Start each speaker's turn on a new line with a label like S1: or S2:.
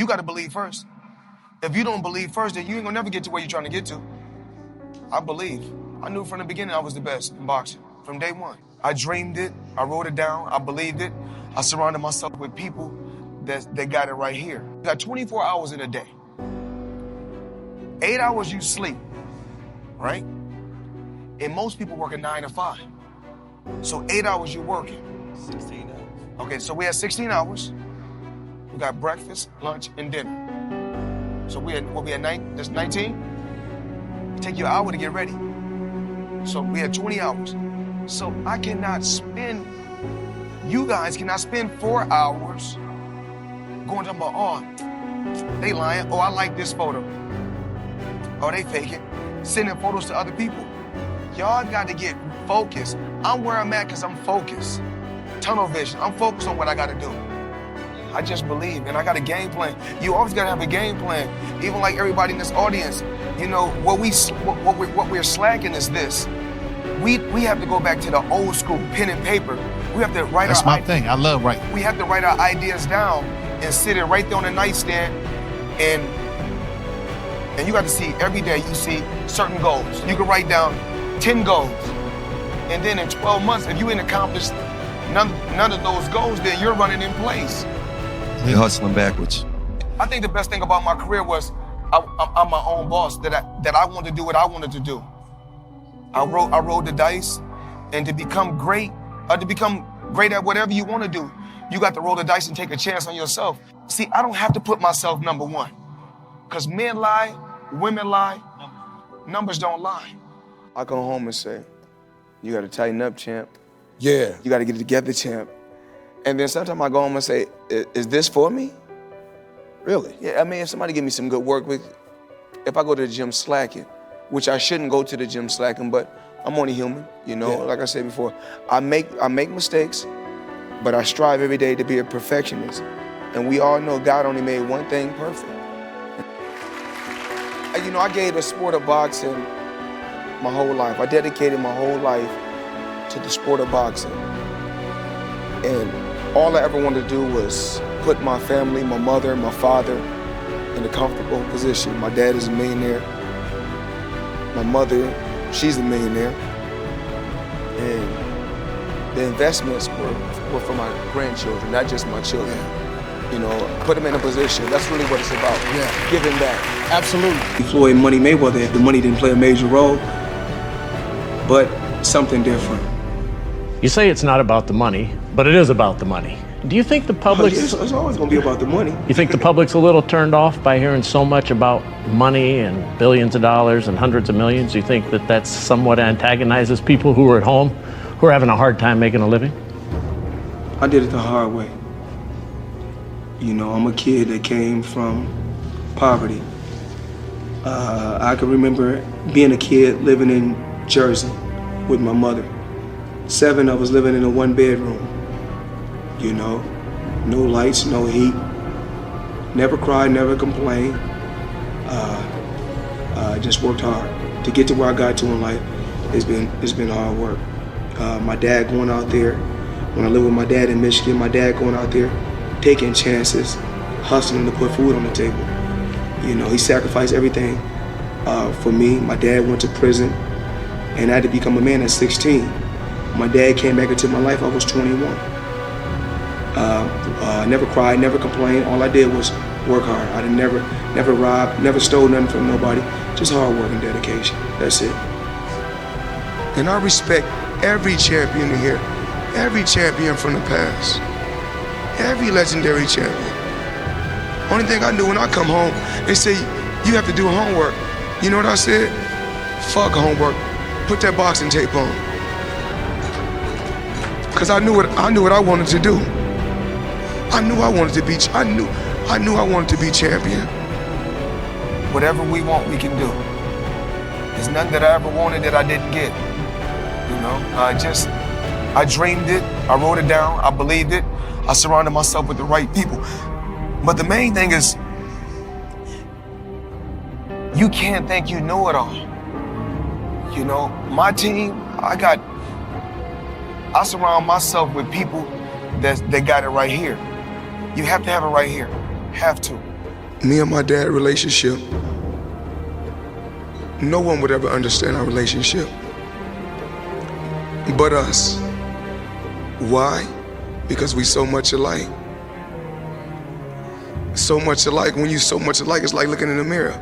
S1: You got to believe first. If you don't believe first, then you ain't gonna never get to where you're trying to get to. I believe. I knew from the beginning I was the best in boxing, from day one. I dreamed it, I wrote it down, I believed it. I surrounded myself with people that got it right here. You got 24 hours in a day. 8 hours you sleep, right? And most people work a 9 to 5. So 8 hours you're working.
S2: 16 hours.
S1: Okay, so we had 16 hours. We got breakfast, lunch, and dinner. So we had 19? It take you an hour to get ready. So we had 20 hours. So I cannot spend, you guys cannot spend 4 hours going to about, oh, they lying. Oh, I like this photo. Oh, they fake it. Sending photos to other people. Y'all got to get focused. I'm where I'm at because I'm focused. Tunnel vision. I'm focused on what I got to do. I just believe, and I got a game plan. You always got to have a game plan. Even like everybody in this audience, you know, what we're slacking is this. We have to go back to the old school pen and paper. We have to write
S3: That's my thing. I love writing.
S1: We have to write our ideas down and sit it right there on the nightstand, and you got to see every day. You see certain goals. You can write down 10 goals, and then in 12 months, if you ain't accomplished none of those goals, then you're running in place.
S2: You're hustling backwards.
S1: I think the best thing about my career was I'm my own boss. That I wanted to do what I wanted to do. I rolled the dice, and to become great at whatever you want to do, you got to roll the dice and take a chance on yourself. See, I don't have to put myself number one, because men lie, women lie, numbers don't lie. I go home and say, you got to tighten up, champ.
S4: Yeah.
S1: You got to get it together, champ. And then sometimes I go home and say, is this for me?
S4: Really?
S1: Yeah, I mean, if somebody give me some good work with, if I go to the gym slacking, which I shouldn't go to the gym slacking, but I'm only human, you know?
S4: Yeah.
S1: Like I said before, I make mistakes, but I strive every day to be a perfectionist. And we all know God only made one thing perfect. You know, I gave the sport of boxing my whole life. I dedicated my whole life to the sport of boxing. And all I ever wanted to do was put my family, my mother, my father in a comfortable position. My dad is a millionaire. My mother, she's a millionaire. And the investments were for my grandchildren, not just my children. You know, put them in a position. That's really what it's about.
S4: Yeah.
S1: Giving back.
S4: Absolutely.
S5: Floyd Money Mayweather, if the money didn't play a major role, but something different.
S6: You say it's not about the money, but it is about the money. Do you think the public?
S5: It's always gonna be about the money.
S6: You think the public's a little turned off by hearing so much about money and billions of dollars and hundreds of millions? Do you think that that's somewhat antagonizes people who are at home, who are having a hard time making a living?
S5: I did it the hard way. You know, I'm a kid that came from poverty. I can remember being a kid living in Jersey with my mother. 7 of us living in a 1-bedroom. You know, no lights, no heat. Never cried, never complained. Just worked hard to get to where I got to in life. It's been hard work. My dad going out there. When I lived with my dad in Michigan, my dad going out there, taking chances, hustling to put food on the table. You know, he sacrificed everything for me. My dad went to prison, and I had to become a man at 16. My dad came back into my life, I was 21. Never cried, never complained. All I did was work hard. I never robbed, never stole nothing from nobody. Just hard work and dedication. That's it.
S1: And I respect every champion in here, every champion from the past, every legendary champion. Only thing I do when I come home, they say, you have to do homework. You know what I said? Fuck homework. Put that boxing tape on. Cause I knew what I wanted to do. I knew I wanted to be champion. Whatever we want, we can do. There's nothing that I ever wanted that I didn't get. You know, I dreamed it, I wrote it down, I believed it, I surrounded myself with the right people. But the main thing is, you can't think you know it all. You know, my team, I surround myself with people that got it right here. You have to have it right here, have to.
S5: Me and my dad relationship, no one would ever understand our relationship but us. Why? Because we so much alike. So much alike. When you so much alike, it's like looking in the mirror.